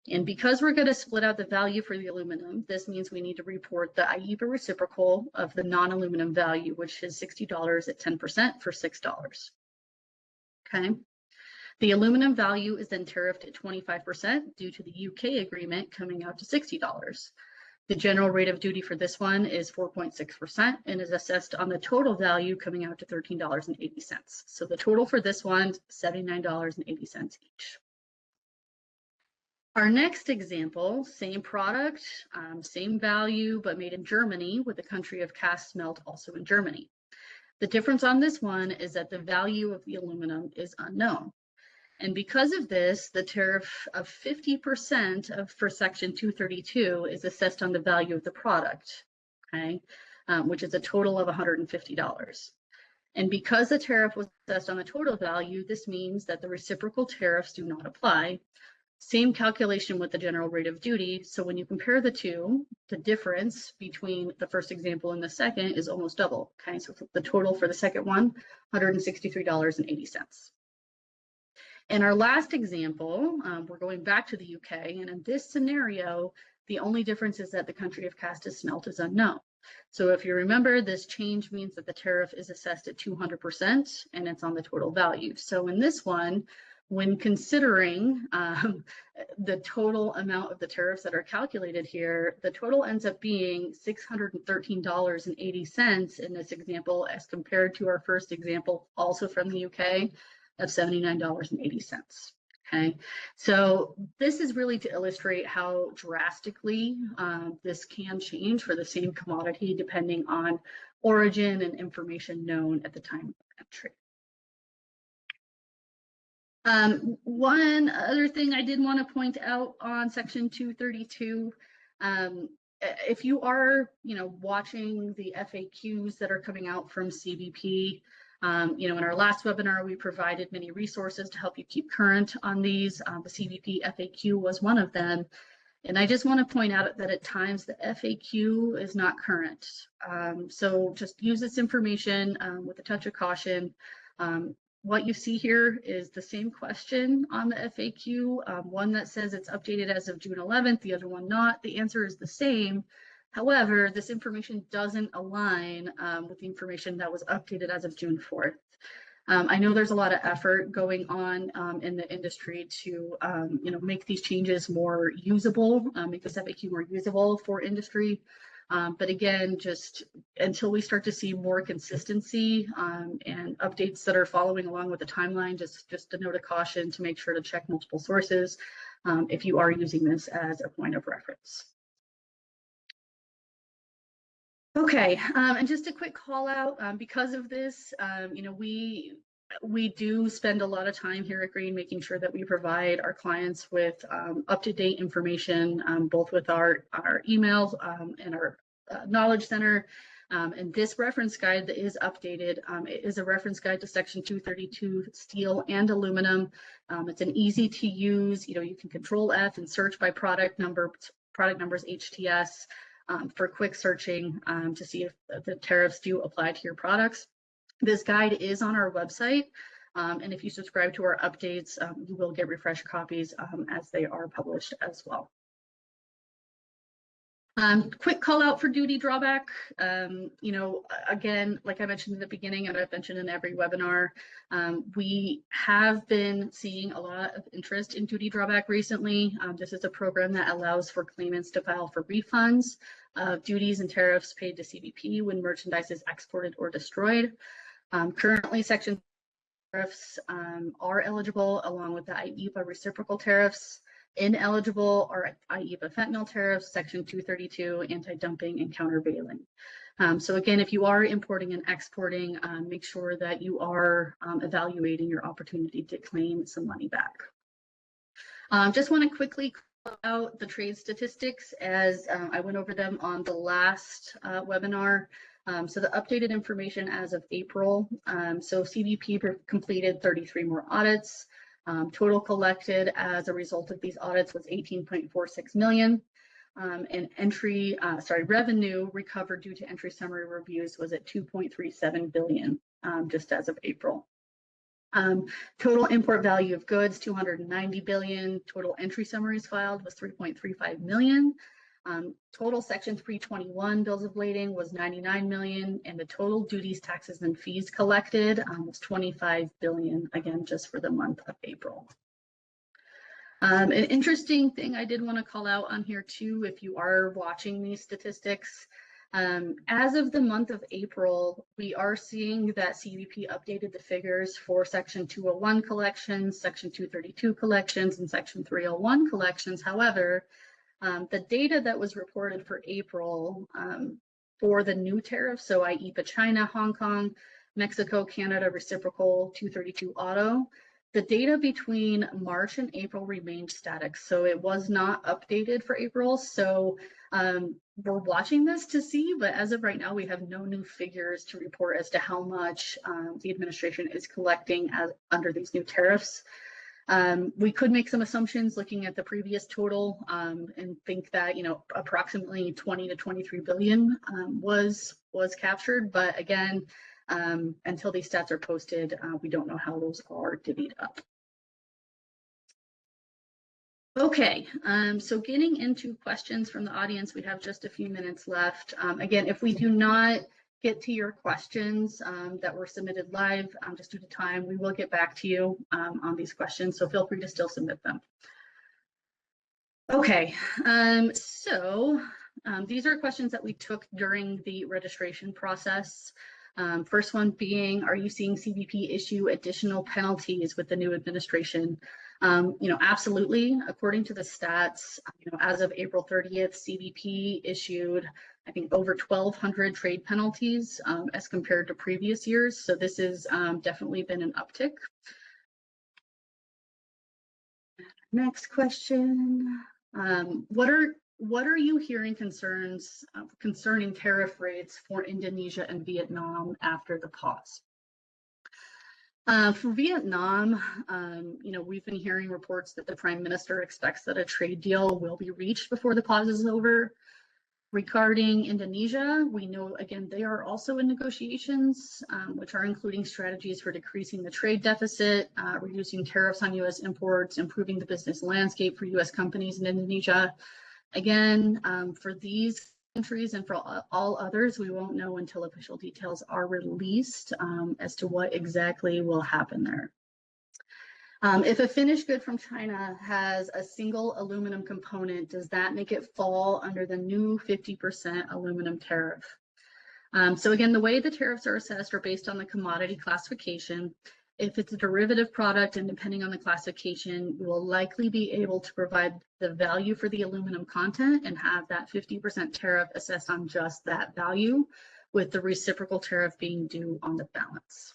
And because we're going to split out the value for the aluminum, this means we need to report the IEEPA reciprocal of the non-aluminum value, which is $60 at 10% for $6. Okay. The aluminum value is then tariffed at 25% due to the UK agreement coming out to $60. The general rate of duty for this one is 4.6% and is assessed on the total value coming out to $13.80. So the total for this one, $79.80 each. Our next example, same product, same value, but made in Germany with the country of cast smelt also in Germany. The difference on this one is that the value of the aluminum is unknown. And because of this, the tariff of 50% for Section 232 is assessed on the value of the product, okay, which is a total of $150. And because the tariff was assessed on the total value, this means that the reciprocal tariffs do not apply. Same calculation with the general rate of duty. So when you compare the two, the difference between the first example and the second is almost double, okay? So the total for the second one, $163.80. In our last example, we're going back to the UK, and in this scenario, the only difference is that the country of cast and smelt is unknown. So if you remember, this change means that the tariff is assessed at 200% and it's on the total value. So in this one, when considering the total amount of the tariffs that are calculated here, the total ends up being $613.80 in this example as compared to our first example, also from the UK, of $79.80. Okay, so this is really to illustrate how drastically this can change for the same commodity depending on origin and information known at the time of entry. One other thing I did want to point out on Section 232, if you are, watching the FAQs that are coming out from CBP, In our last webinar, we provided many resources to help you keep current on these. The CBP FAQ was one of them. And I just want to point out that at times the FAQ is not current. So just use this information with a touch of caution. What you see here is the same question on the FAQ, one that says it's updated as of June 11th, the other one not. The answer is the same. However, this information doesn't align with the information that was updated as of June 4th. I know there's a lot of effort going on in the industry to make these changes more usable, make this FAQ more usable for industry. But again, just until we start to see more consistency and updates that are following along with the timeline, just a note of caution to make sure to check multiple sources if you are using this as a point of reference. Okay, and just a quick call out, because of this, we do spend a lot of time here at Green making sure that we provide our clients with up-to-date information, both with our emails and our knowledge center. And this reference guide that is updated, it is a reference guide to Section 232 steel and aluminum. It's an easy to use, you can Control F and search by product numbers HTS. For quick searching to see if the tariffs do apply to your products. This guide is on our website, and if you subscribe to our updates, you will get refreshed copies as they are published as well. Quick call out for duty drawback. Again, like I mentioned in the beginning, and I've mentioned in every webinar, we have been seeing a lot of interest in duty drawback recently. This is a program that allows for claimants to file for refunds of duties and tariffs paid to CBP when merchandise is exported or destroyed. Currently, Section tariffs are eligible along with the IEEPA reciprocal tariffs. Ineligible are IEEPA fentanyl tariffs, Section 232, anti-dumping and countervailing. So again, if you are importing and exporting, make sure that you are evaluating your opportunity to claim some money back. Just want to quickly call out the trade statistics as I went over them on the last webinar. So the updated information as of April, so CBP completed 33 more audits. Total collected as a result of these audits was 18.46 million. And revenue recovered due to entry summary reviews was at 2.37 billion just as of April. Total import value of goods, 290 billion. Total entry summaries filed was 3.35 million. Total Section 321 bills of lading was 99 million, and the total duties, taxes, and fees collected was 25 billion, again, just for the month of April. An interesting thing I did want to call out on here too, if you are watching these statistics, as of the month of April, we are seeing that CBP updated the figures for Section 201 collections, Section 232 collections, and Section 301 collections. However, the data that was reported for April for the new tariffs, so IEEPA China, Hong Kong, Mexico, Canada, reciprocal, 232 auto, the data between March and April remained static. So it was not updated for April. So we're watching this to see, but as of right now, we have no new figures to report as to how much the administration is collecting under these new tariffs. We could make some assumptions looking at the previous total and think that approximately 20 to 23 billion was captured, but again, until these stats are posted, we don't know how those are divvied up. Okay, so getting into questions from the audience, we have just a few minutes left. Again, if we do not get to your questions that were submitted live, just due to time, we will get back to you on these questions, so feel free to still submit them. Okay, these are questions that we took during the registration process. First one being, are you seeing CBP issue additional penalties with the new administration? Absolutely. According to the stats, as of April 30th, CBP issued, I think, over 1,200 trade penalties as compared to previous years. So this has definitely been an uptick. Next question. What are you hearing concerning tariff rates for Indonesia and Vietnam after the pause? For Vietnam, we've been hearing reports that the Prime Minister expects that a trade deal will be reached before the pause is over. Regarding Indonesia, we know, again, they are also in negotiations, which are including strategies for decreasing the trade deficit, reducing tariffs on U.S. imports, improving the business landscape for U.S. companies in Indonesia. Again, for these countries and for all others, we won't know until official details are released as to what exactly will happen there. If a finished good from China has a single aluminum component, does that make it fall under the new 50% aluminum tariff? So again, the way the tariffs are assessed are based on the commodity classification. If it's a derivative product and depending on the classification, you will likely be able to provide the value for the aluminum content and have that 50% tariff assessed on just that value, with the reciprocal tariff being due on the balance.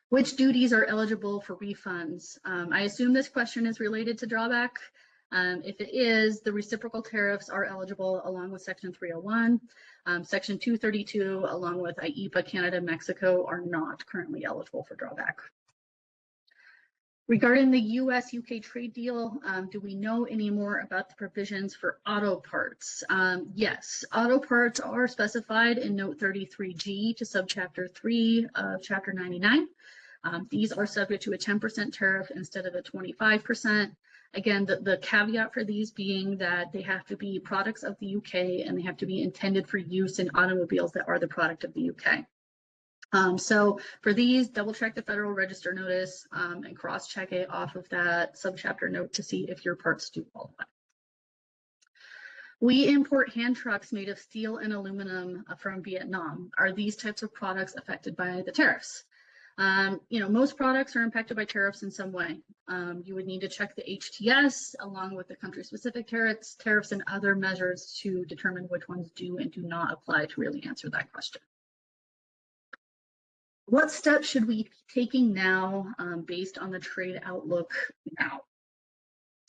Which duties are eligible for refunds? I assume this question is related to drawback. If it is, the reciprocal tariffs are eligible along with Section 301. Section 232, along with IEEPA, Canada, Mexico, are not currently eligible for drawback. Regarding the U.S.-UK trade deal, do we know any more about the provisions for auto parts? Yes, auto parts are specified in Note 33G to Subchapter 3 of Chapter 99. These are subject to a 10% tariff instead of a 25%. Again, the caveat for these being that they have to be products of the UK and they have to be intended for use in automobiles that are the product of the UK. So for these, double check the Federal Register notice and cross check it off of that subchapter note to see if your parts do qualify. We import hand trucks made of steel and aluminum from Vietnam. Are these types of products affected by the tariffs? Most products are impacted by tariffs in some way. You would need to check the HTS along with the country-specific tariffs and other measures to determine which ones do and do not apply to really answer that question. What steps should we be taking now based on the trade outlook now?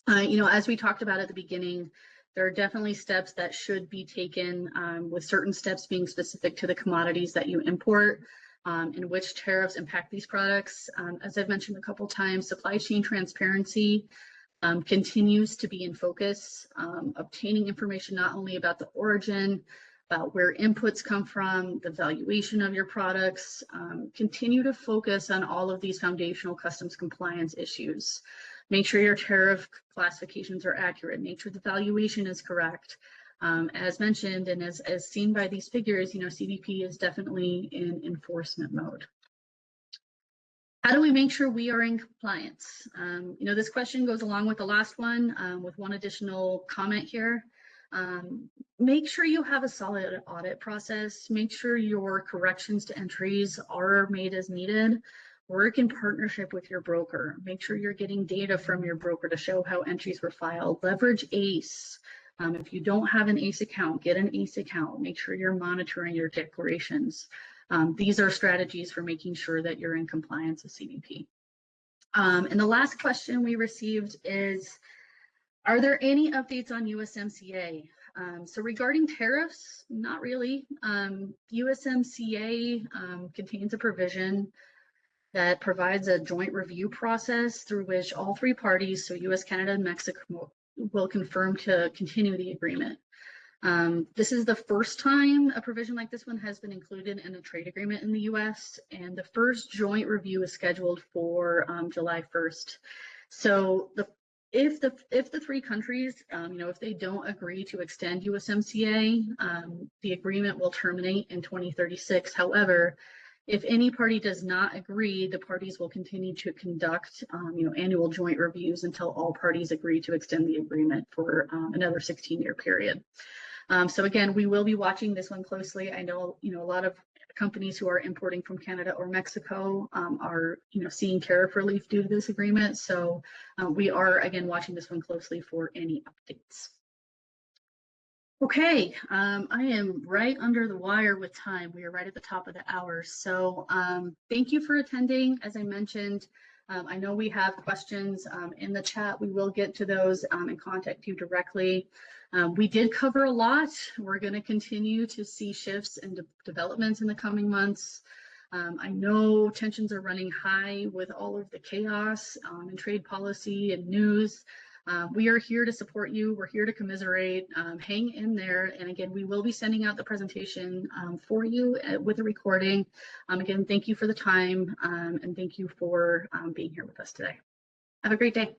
As we talked about at the beginning, there are definitely steps that should be taken, with certain steps being specific to the commodities that you import and which tariffs impact these products. As I've mentioned a couple times, supply chain transparency continues to be in focus. Obtaining information not only about the origin, about where inputs come from, the valuation of your products. Continue to focus on all of these foundational customs compliance issues. Make sure your tariff classifications are accurate. Make sure the valuation is correct. As mentioned and as seen by these figures, CBP is definitely in enforcement mode. How do we make sure we are in compliance? This question goes along with the last one with one additional comment here. Make sure you have a solid audit process. Make sure your corrections to entries are made as needed. Work in partnership with your broker. Make sure you're getting data from your broker to show how entries were filed. Leverage ACE. If you don't have an ACE account, get an ACE account. Make sure you're monitoring your declarations. These are strategies for making sure that you're in compliance with CBP. And the last question we received is, are there any updates on USMCA? So regarding tariffs, not really. USMCA contains a provision that provides a joint review process through which all three parties, so US, Canada, and Mexico, will confirm to continue the agreement. This is the first time a provision like this one has been included in a trade agreement in the US, and the first joint review is scheduled for July 1st. So if the three countries, if they don't agree to extend USMCA, the agreement will terminate in 2036. However, if any party does not agree, the parties will continue to conduct, annual joint reviews until all parties agree to extend the agreement for another 16-year period. So again, we will be watching this one closely. I know, a lot of companies who are importing from Canada or Mexico are, seeing tariff relief due to this agreement. So we are, again, watching this one closely for any updates. Okay, I am right under the wire with time. We are right at the top of the hour. So thank you for attending. As I mentioned, I know we have questions in the chat. We will get to those and contact you directly. We did cover a lot. We're going to continue to see shifts and developments in the coming months. I know tensions are running high with all of the chaos in trade policy and news. We are here to support you. We're here to commiserate. Hang in there. And again, we will be sending out the presentation for you with a recording. Again, thank you for the time and thank you for being here with us today. Have a great day.